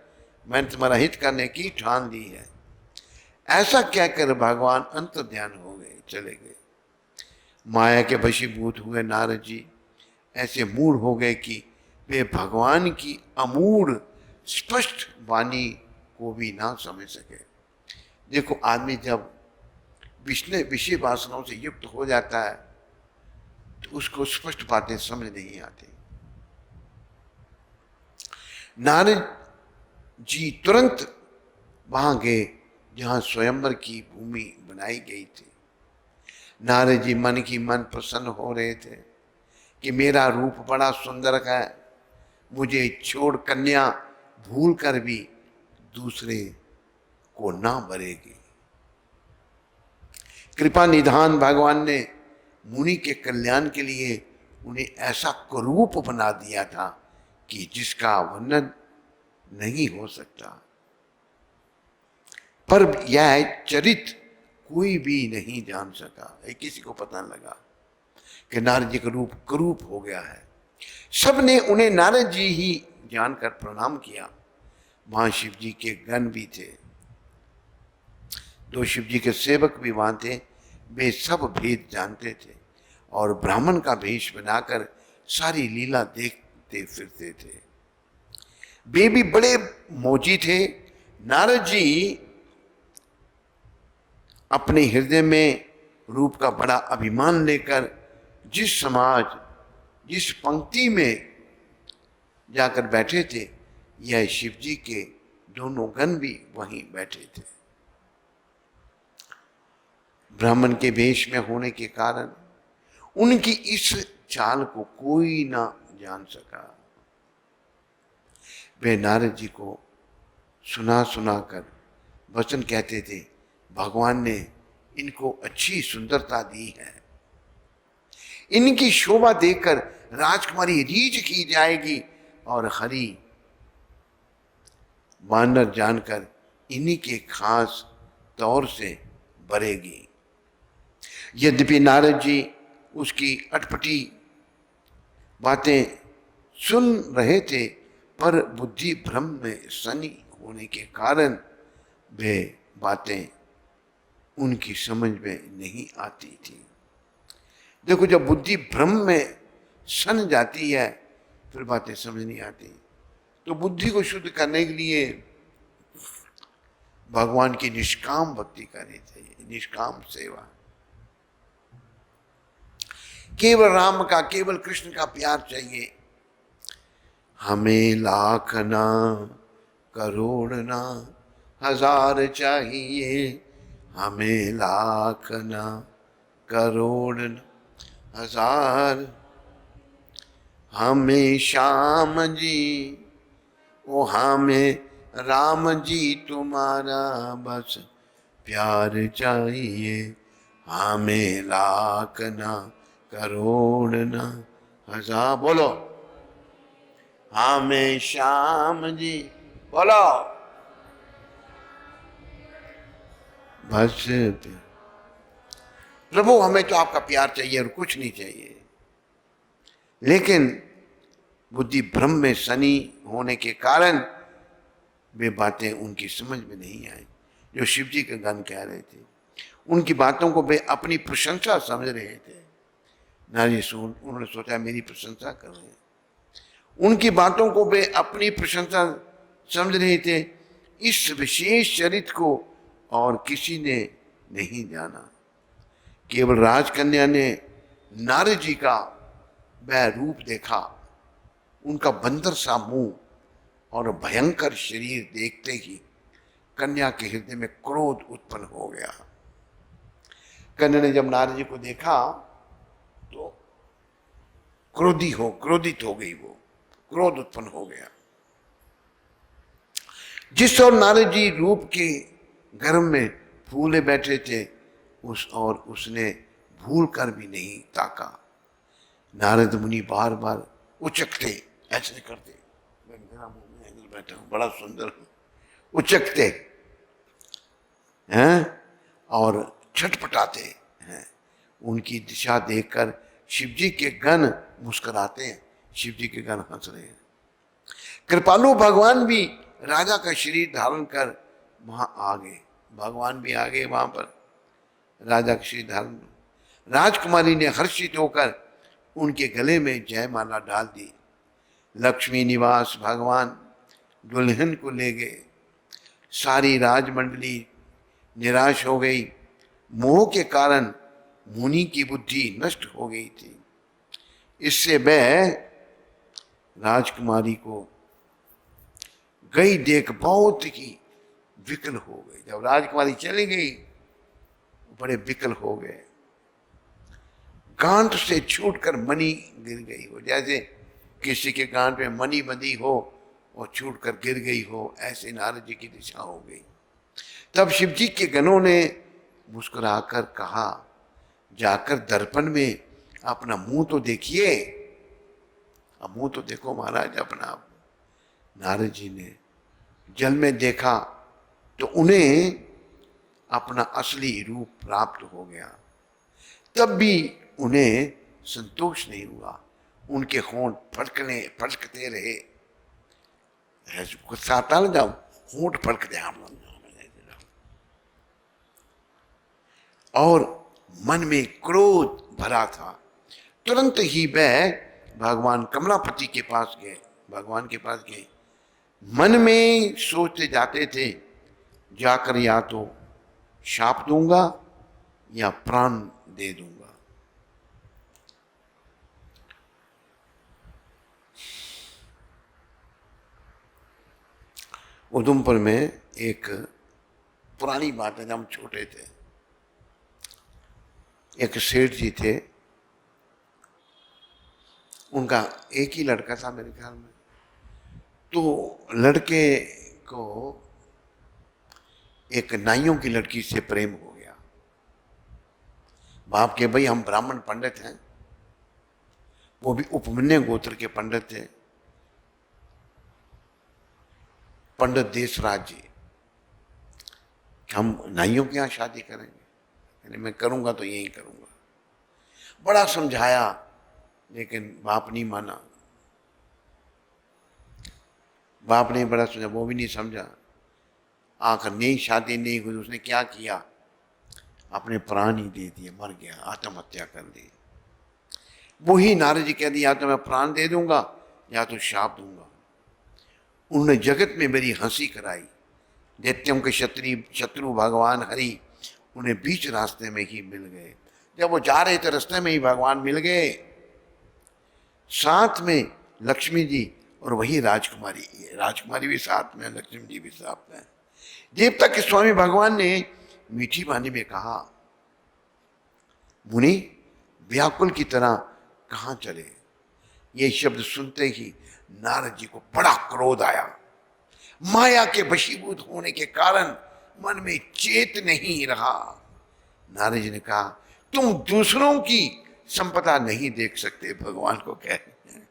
मैंने तुम्हारा हित करने की ठान ली है। ऐसा कहकर भगवान अंतर्ध्यान हो गए, चले गए। माया के वशीभूत हुए नारद जी ऐसे मूढ़ हो गए कि वे भगवान की अमूढ़ स्पष्ट वाणी को भी ना समझ सके। देखो, आदमी जब विषय वासनाओं से युक्त हो जाता है तो उसको स्पष्ट बातें समझ नहीं आती। नारद जी तुरंत वहां गए जहां स्वयंवर की भूमि बनाई गई थी। नारद जी मन की मन प्रसन्न हो रहे थे कि मेरा रूप बड़ा सुंदर है, मुझे छोड़ कन्या भूल कर भी दूसरे को ना बरेगी। कृपा निधान भगवान ने मुनि के कल्याण के लिए उन्हें ऐसा कुरूप बना दिया था कि जिसका वर्णन नहीं हो सकता। पर यह चरित्र कोई भी नहीं जान सका, किसी को पता लगा कि नारद जी का रूप कुरूप हो गया है। सबने उन्हें नारद जी ही जानकर प्रणाम किया। वहां शिव जी के गण भी थे, दो शिव जी के सेवक भी वहां थे। वे सब भेद जानते थे और ब्राह्मण का वेश बनाकर सारी लीला देखते फिरते थे। वे भी बड़े मौजी थे। नारद जी अपने हृदय में रूप का बड़ा अभिमान लेकर जिस पंक्ति में जाकर बैठे थे, यह शिव जी के दोनों गण भी वहीं बैठे थे। ब्राह्मण के वेश में होने के कारण उनकी इस चाल को कोई ना जान सका। वे नारद जी को सुना सुना कर वचन कहते थे, भगवान ने इनको अच्छी सुंदरता दी है, इनकी शोभा देखकर राजकुमारी रीझ की जाएगी और हरि वानर जानकर इन्हीं के खास तौर से बरेगी। यद्यपि नारद जी उसकी अटपटी बातें सुन रहे थे, पर बुद्धि भ्रम में सनी होने के कारण वे बातें उनकी समझ में नहीं आती थी। देखो, जब बुद्धि भ्रम में सन जाती है फिर बातें समझ नहीं आती। तो बुद्धि को शुद्ध करने के लिए भगवान की निष्काम भक्ति करनी चाहिए, निष्काम सेवा। केवल राम का, केवल कृष्ण का प्यार चाहिए। हमें लाख ना करोड़ ना हजार चाहिए, हमें लाख ना करोड़ ना हजार, हमें श्याम जी ओ हमें राम जी तुम्हारा बस प्यार चाहिए, हमें लाख ना करोड़ ना हजार। बोलो, हमें श्याम जी, बोलो बस प्रभु, हमें तो आपका प्यार चाहिए और कुछ नहीं चाहिए। लेकिन बुद्धि भ्रम में सनी होने के कारण वे बातें उनकी समझ में नहीं आई। जो शिव जी के गान कह रहे थे, उनकी बातों को वे अपनी प्रशंसा समझ रहे थे। नारी सुन, उन्होंने सोचा मेरी प्रशंसा कर रहे हैं। उनकी बातों को वे अपनी प्रशंसा समझ रहे थे। इस विशेष चरित्र को और किसी ने नहीं जाना। केवल राजकन्या ने नारद जी का वह रूप देखा। उनका बंदर सा मुंह और भयंकर शरीर देखते ही कन्या के हृदय में क्रोध उत्पन्न हो गया। कन्या ने जब नारद जी को देखा तो क्रोधित हो गई। वो क्रोध उत्पन्न हो गया। जिस और नारद जी रूप के गर्भ में फूले बैठे थे, उसने भूल कर भी नहीं ताका। नारद मुनि बार बार उचकते, ऐसे करते, मैं बैठा हूं, बड़ा सुंदर हूं, उचकते हैं और छटपटाते हैं। उनकी दिशा देखकर शिवजी के गण मुस्कुराते हैं, शिवजी के गण हंस रहे हैं। कृपालु भगवान भी राजा का शरीर धारण कर वहां आ गए। भगवान भी आ गए वहां पर, राजा का शरीर धारण। राजकुमारी ने हर्षित होकर उनके गले में जयमाला डाल दी। लक्ष्मी निवास भगवान दुल्हन को ले गए। सारी राजमंडली निराश हो गई। मोह के कारण मुनि की बुद्धि नष्ट हो गई थी। इससे वह राजकुमारी को गई देख बहुत ही विकल हो गई। जब राजकुमारी चली गई बड़े विकल हो गए। गांठ से छूटकर मणि गिर गई हो, जैसे किसी के गांठ में मणि बंधी हो और छूटकर गिर गई हो, ऐसे नारद जी की दिशा हो गई। तब शिवजी के गणों ने मुस्कुराकर कहा, जाकर दर्पण में अपना मुंह तो देखिए। अब मुंह तो देखो महाराज अपना। नारद जी ने जल में देखा तो उन्हें अपना असली रूप प्राप्त हो गया। तब भी उन्हें संतोष नहीं हुआ। उनके होंठ फटकते रहे। गुस्सा आता ना जब होंठ फटकते और मन में क्रोध भरा था। तुरंत ही वह भगवान कमलापति के पास गए। भगवान के पास गए। मन में सोचते जाते थे, जाकर या तो शाप दूंगा या प्राण दे दूंगा। उधमपुर में एक पुरानी बात है, जब हम छोटे थे, एक सेठ जी थे। उनका एक ही लड़का था मेरे ख्याल में। तो लड़के को एक नाइयों की लड़की से प्रेम हो गया। बाप के भाई हम ब्राह्मण पंडित हैं, वो भी उपमन्य गोत्र के पंडित थे, पंडित देशराज जी। हम नाइयों के यहाँ शादी करेंगे, यानी मैं करूंगा तो यही करूंगा। बड़ा समझाया लेकिन बाप नहीं माना। बाप ने बड़ा समझा, वो भी नहीं समझा। आखिर नहीं, शादी नहीं हुई। उसने क्या किया, अपने प्राण ही दे दिए, मर गया, आत्महत्या कर दी। वही नारद जी कह दिया, या तो मैं प्राण दे दूंगा या तो शाप दूंगा। उन्होंने जगत में मेरी हंसी कराई। दैत्यों के शत्रु भगवान हरि उन्हें बीच रास्ते में ही मिल गए। जब वो जा रहे थे रास्ते में ही भगवान मिल गए, साथ में लक्ष्मी जी और वही राजकुमारी। राजकुमारी भी साथ में, लक्ष्मी जी भी साथ में। देवता के स्वामी भगवान ने मीठी वाणी में कहा, मुनि व्याकुल की तरह कहां चले। ये शब्द सुनते ही नारद जी को बड़ा क्रोध आया। माया के वशीभूत होने के कारण मन में चेत नहीं रहा। नारद जी ने कहा, तुम दूसरों की संपदा नहीं देख सकते, भगवान को कह रहे हैं।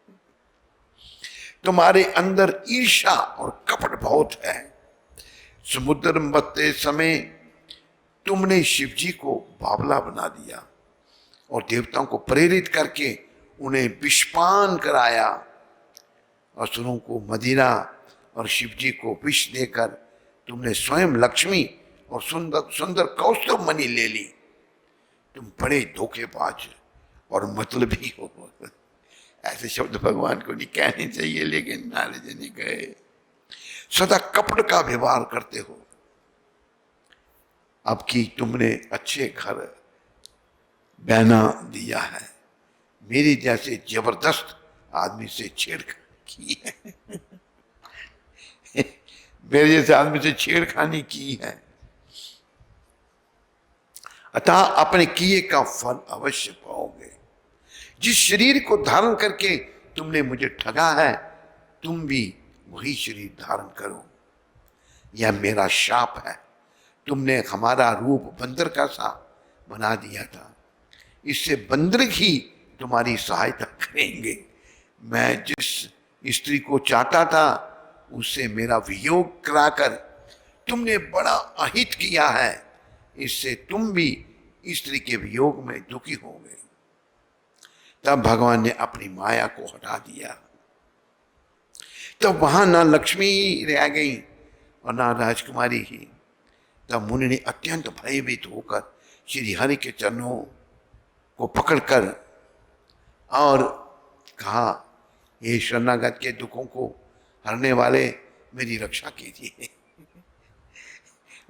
तुम्हारे अंदर ईर्ष्या और कपट बहुत है। समुद्र में बहते समय तुमने शिव जी को बावला बना दिया और देवताओं को प्रेरित करके उन्हें विषपान कराया। असुरों को मदिरा और शिव जी को विष देकर तुमने स्वयं लक्ष्मी और सुंदर सुंदर कौस्तुभ मणि ले ली। तुम बड़े धोखेबाज और मतलबी हो। ऐसे शब्द भगवान को नहीं कहने चाहिए, लेकिन नारद जी ने कहे। सदा कपट का व्यवहार करते हो। अब की तुमने अच्छे घर बहना दिया है, मेरी जैसे जबरदस्त आदमी से छेड़खानी की है। मेरे जैसे आदमी से छेड़खानी की है, अतः अपने किए का फल अवश्य पाओगे। जिस शरीर को धारण करके तुमने मुझे ठगा है, तुम भी वही शरीर धारण करो। यह मेरा शाप है। तुमने हमारा रूप बंदर का सा बना दिया था, इससे बंदर ही तुम्हारी सहायता करेंगे। मैं जिस स्त्री को चाहता था उससे मेरा वियोग कराकर तुमने बड़ा अहित किया है, इससे तुम भी स्त्री के वियोग में दुखी होगे। तब भगवान ने अपनी माया को हटा दिया। तब वहां ना लक्ष्मी रह गई और ना राजकुमारी ही। तब मुनि ने अत्यंत भयभीत होकर श्री हरि के चरणों को पकड़कर और कहा, ये शरणागत के दुखों को हरने वाले मेरी रक्षा कीजिए।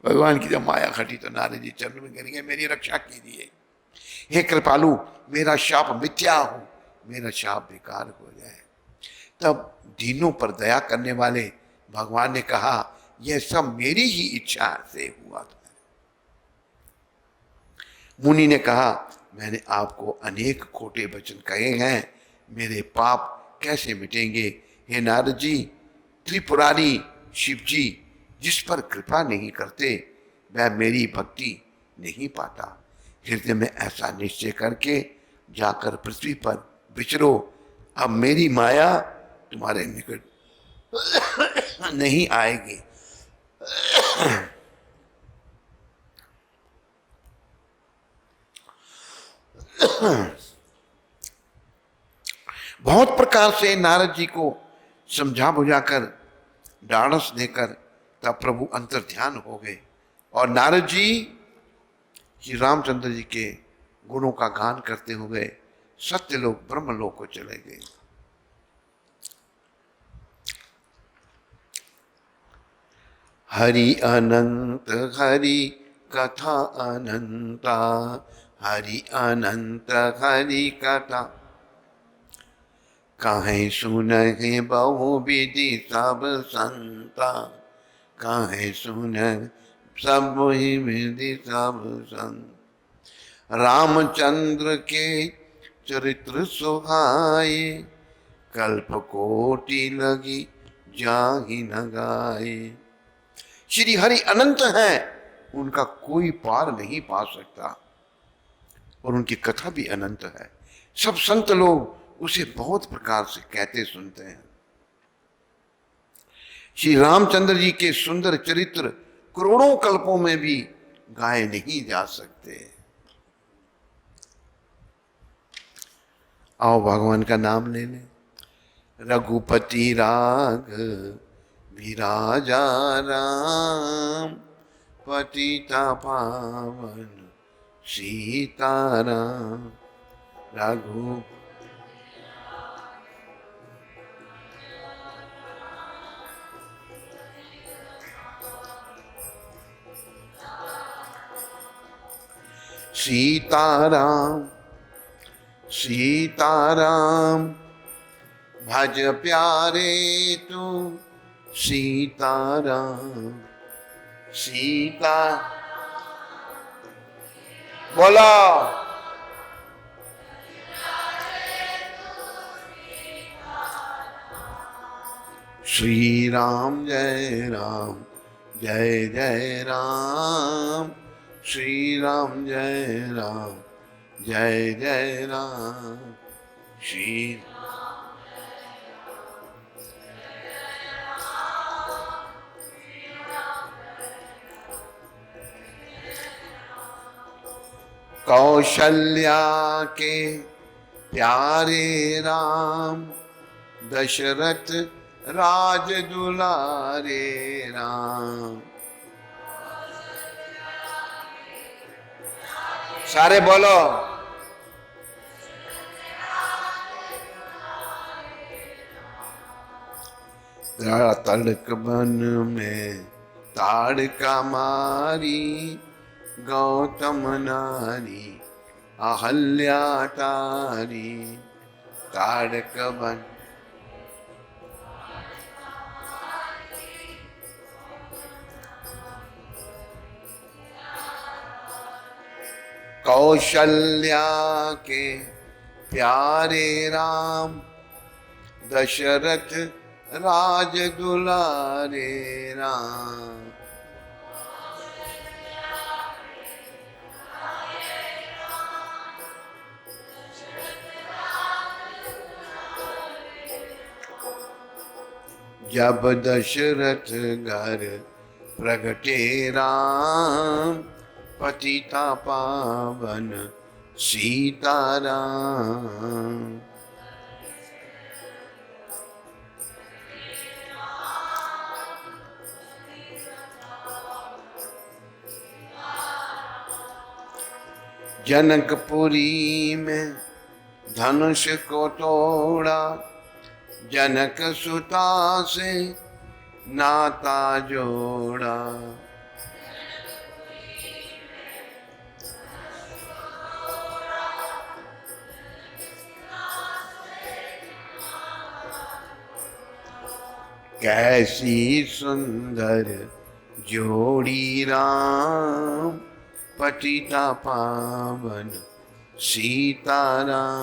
भगवान की जब माया खटी तो नारद जी चरण में गिर गए, मेरी रक्षा कीजिए। हे कृपालु, मेरा शाप मिथ्या हो, मेरा शाप बेकार हो जाए। तब दीनों पर दया करने वाले भगवान ने कहा, यह सब मेरी ही इच्छा से हुआ था। मुनि ने कहा, मैंने आपको अनेक खोटे वचन कहे हैं, मेरे पाप कैसे मिटेंगे। हे नारद जी, त्रिपुरारी शिव जी जिस पर कृपा नहीं करते वह मेरी भक्ति नहीं पाता। हृदय में ऐसा निश्चय करके जाकर पृथ्वी पर विचरो। अब मेरी माया तुम्हारे निकट नहीं आएगी। बहुत प्रकार से नारद जी को समझा बुझाकर डांडस देकर तब प्रभु अंतर ध्यान हो गए और नारद जी श्री रामचंद्र जी के गुणों का गान करते हुए सत्यलोक ब्रह्मलोक को चले गए। हरि अनंत हरि कथा अनंता, हरि अनंत हरि कथा काहे सुनहि बहु विधि सब संता, काहे सुन सब ही विधि सब संत। रामचंद्र के चरित्र सुहाए, कल्प कोटि लगी जाहि न गाए। श्री हरि अनंत हैं, उनका कोई पार नहीं पा सकता, और उनकी कथा भी अनंत है। सब संत लोग उसे बहुत प्रकार से कहते सुनते हैं। श्री रामचंद्र जी के सुंदर चरित्र करोड़ों कल्पों में भी गाए नहीं जा सकते। आओ भगवान का नाम ले लें। रघुपति राग विराजा राम, पतिता पावन सीताराम। रघु सीताराम सीताराम, भज प्यारे तू सीताराम। सीता बोला श्री राम जय राम जय जय राम, श्री राम जय राम जय जय राम। श्री कौशल्या के प्यारे राम, दशरथ राज दुलारे राम। सारे बोलो तड़क बन में ताड़का मारी, गौतम नारी अहल्या तारी। ताड़क बन कौशल्या के प्यारे राम, दशरथ राज दुलारे राम। जब दशरथ घर प्रगटे राम, पतिता पावन सीताराम। जनकपुरी में धनुष को तोड़ा, जनक सुता से नाता जोड़ा। कैसी सुंदर जोड़ी राम, पतिता पावन सीताराम।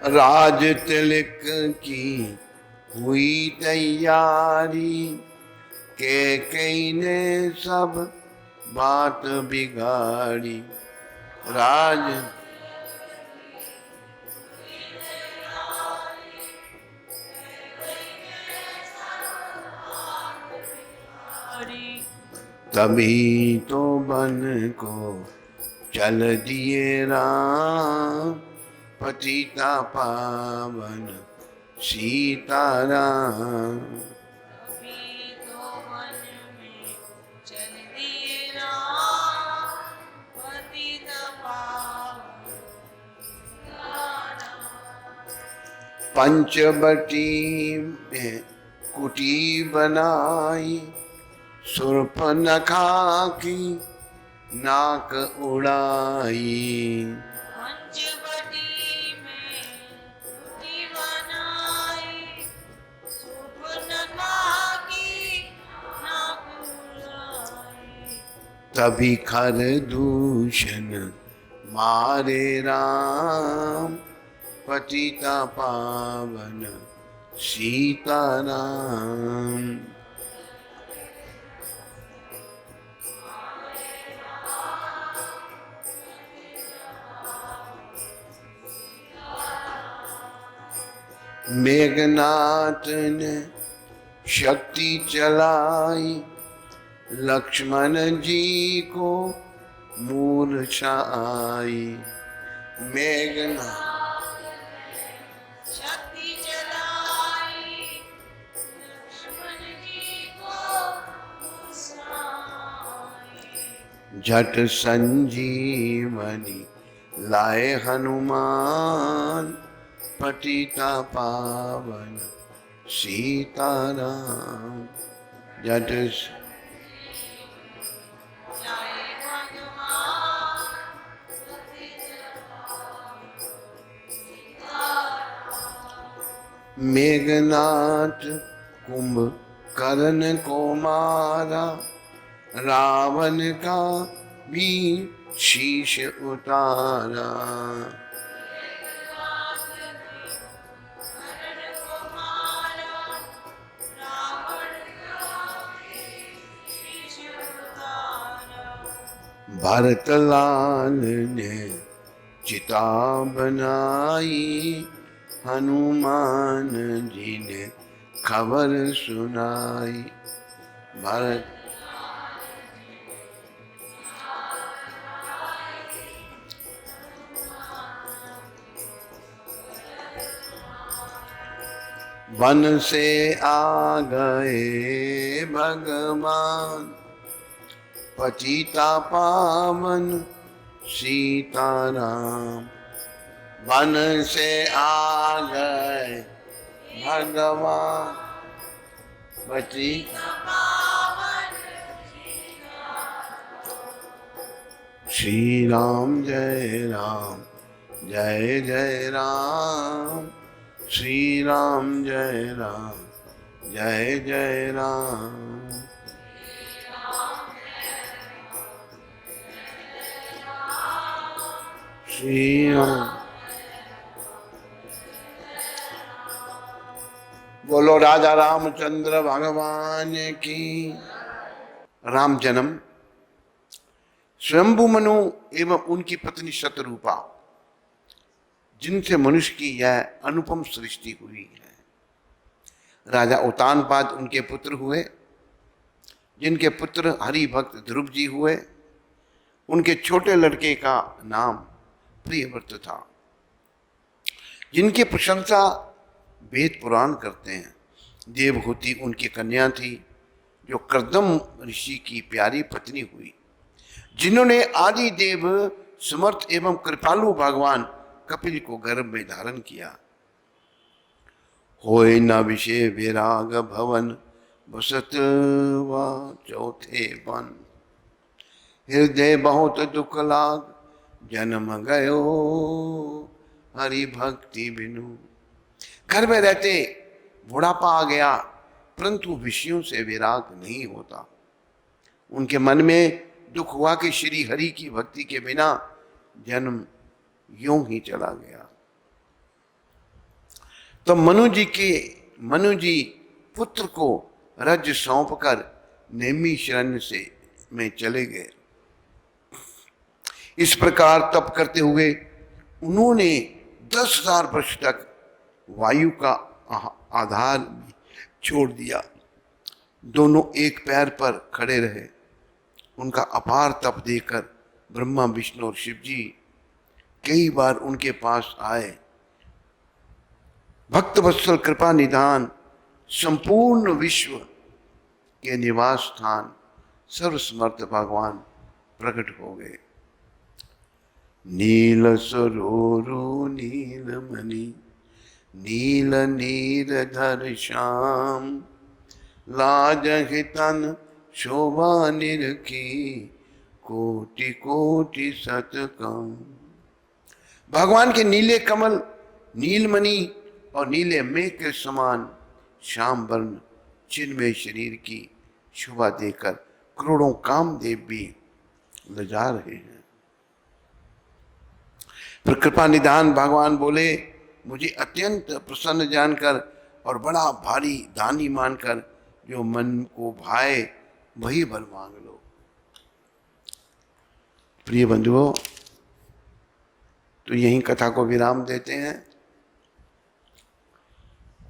राज तिलक की हुई तैयारी, के कई ने सब बात बिगाड़ी। राज तभी तो बन को चल दिए राम, पतिता पावन सीताराम। पंचवटी में कुटी बनाई, शूर्पणखा की नाक उड़ाई। पंचवटी में कुटी बनाई, शूर्पणखा की तभी खर दूषण मारे राम, पतिता पावन सीताराम। मेघनाथ ने शक्ति चलाई, लक्ष्मण जी को मूर्छा आई। मेघनाथ शक्ति चलाई, लक्ष्मण जी को मूर्छा आई। झट संजीवनी लाए हनुमान, पतिता पावन सीताराम। झट लाए हनुमान, मेघनाथ कुंभकर्ण को मारा, रावण का भी शीश उतारा। भरत लाल ने चिता बनाई, हनुमान जी ने खबर सुनाई। भरत वन से आ गए भगवान, पतिता पावन सीताराम। वन से आ गए भगवान, पतिता श्री राम जय राम, जय जय राम। श्री राम जय राम, जय जय राम। श्री राम। बोलो राजा रामचंद्र भगवान की। राम जन्म स्वयंभू मनु एवं उनकी पत्नी शतरूपा, जिनसे मनुष्य की यह अनुपम सृष्टि हुई है। राजा उत्तानपाद उनके पुत्र हुए, जिनके पुत्र हरि भक्त ध्रुव जी हुए। उनके छोटे लड़के का नाम प्रियव्रत था, जिनकी प्रशंसा वेद पुराण करते हैं। देवहूति उनकी कन्या थी, जो कर्दम ऋषि की प्यारी पत्नी हुई, जिन्होंने आदि देव समर्थ एवं कृपालु भगवान कपिल को गर्भ में धारण किया। होए न विषय विराग भवन, बसत वा चौथे वन। हृदय बहुत दुख लाग, जन्म गयो हरि भक्ति बिनु। घर में रहते बुढ़ापा आ गया, परंतु विषयों से विराग नहीं होता। उनके मन में दुख हुआ कि श्री हरि की भक्ति के बिना जन्म यूं ही चला गया। तो मनु जी पुत्र को राज्य सौंपकर नैमिषारण्य से में चले गए। इस प्रकार तप करते हुए उन्होंने 10,000 वर्ष तक वायु का आधार छोड़ दिया। दोनों एक पैर पर खड़े रहे। उनका अपार तप देखकर ब्रह्मा विष्णु और शिव जी कई बार उनके पास आए। भक्त वत्सल कृपा निधान, संपूर्ण विश्व के निवास स्थान सर्वसमर्थ भगवान प्रकट हो गए। नील सरोरो नीलमणि, नील नीरधर श्याम। लाज हितन शोभा निरखी, कोटि कोटि सतकाम। भगवान के नीले कमल, नीलमणि और नीले मेघ के समान श्याम वर्ण चिन्मय शरीर की शोभा देकर करोड़ों कामदेव भी लजा रहे हैं। फिर कृपा निधान भगवान बोले, मुझे अत्यंत प्रसन्न जानकर और बड़ा भारी दानी मानकर जो मन को भाए वही वर मांग लो। प्रिय बंधुओं, तो यही कथा को विराम देते हैं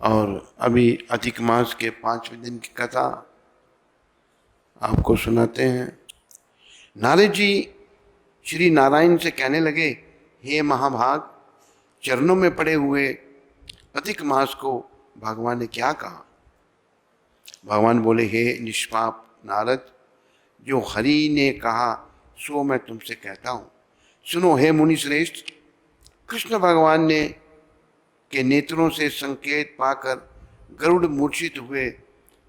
और अभी अधिक मास के 5वें दिन की कथा आपको सुनाते हैं। नारद जी श्री नारायण से कहने लगे, हे महाभाग, चरणों में पड़े हुए अधिक मास को भगवान ने क्या कहा? भगवान बोले, हे निष्पाप नारद, जो हरि ने कहा सो मैं तुमसे कहता हूं। सुनो हे मुनि श्रेष्ठ, कृष्ण भगवान ने के नेत्रों से संकेत पाकर गरुड़ मूर्छित हुए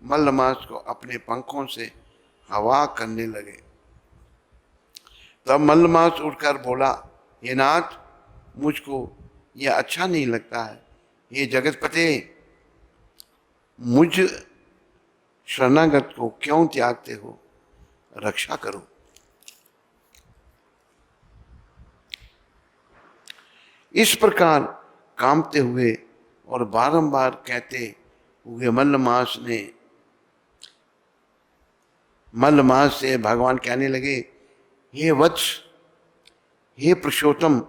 मल्लमास को अपने पंखों से हवा करने लगे। तब मल्लमास उठकर बोला, हे नाथ, मुझको यह अच्छा नहीं लगता है। ये जगतपते, मुझ शरणागत को क्यों त्यागते हो? रक्षा करो। इस प्रकार कांपते हुए और बारंबार कहते हुए मल्लमास से भगवान कहने लगे, हे वत्स, हे पुरुषोत्तम,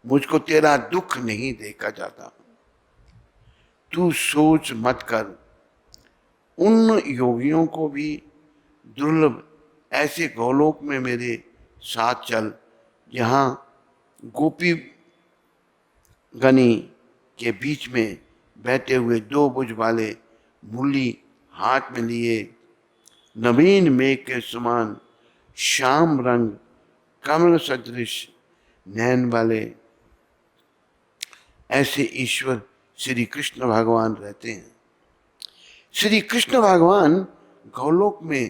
मुझको तेरा दुख नहीं देखा जाता। तू सोच मत कर, उन योगियों को भी दुर्लभ ऐसे गोलोक में मेरे साथ चल, जहाँ गोपी गणी के बीच में बैठे हुए 2 भुज वाले मुरली हाथ में लिए, नवीन मेघ के समान श्याम रंग कमल सदृश नैन वाले ऐसे ईश्वर श्री कृष्ण भगवान रहते हैं। श्री कृष्ण भगवान गोलोक में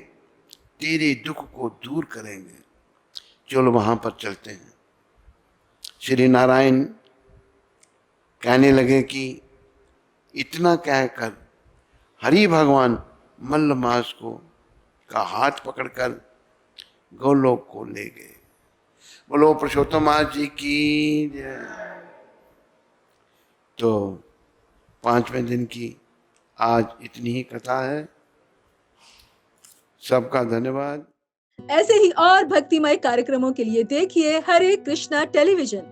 तेरे दुख को दूर करेंगे। चलो वहां पर चलते हैं। श्री नारायण कहने लगे कि इतना कहकर हरि भगवान मल्लमास को का हाथ पकड़कर गोलोक को ले गए। बोलो पुरुषोत्तम जी की जय। तो 5वें दिन की आज इतनी ही कथा है। सबका धन्यवाद। ऐसे ही और भक्तिमय कार्यक्रमों के लिए देखिए हरे कृष्णा टेलीविजन।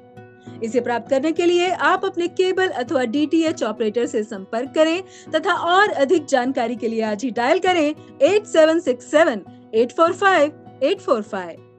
इसे प्राप्त करने के लिए आप अपने केबल अथवा DTH ऑपरेटर से संपर्क करें तथा और अधिक जानकारी के लिए आज ही डायल करें 8767 845 845।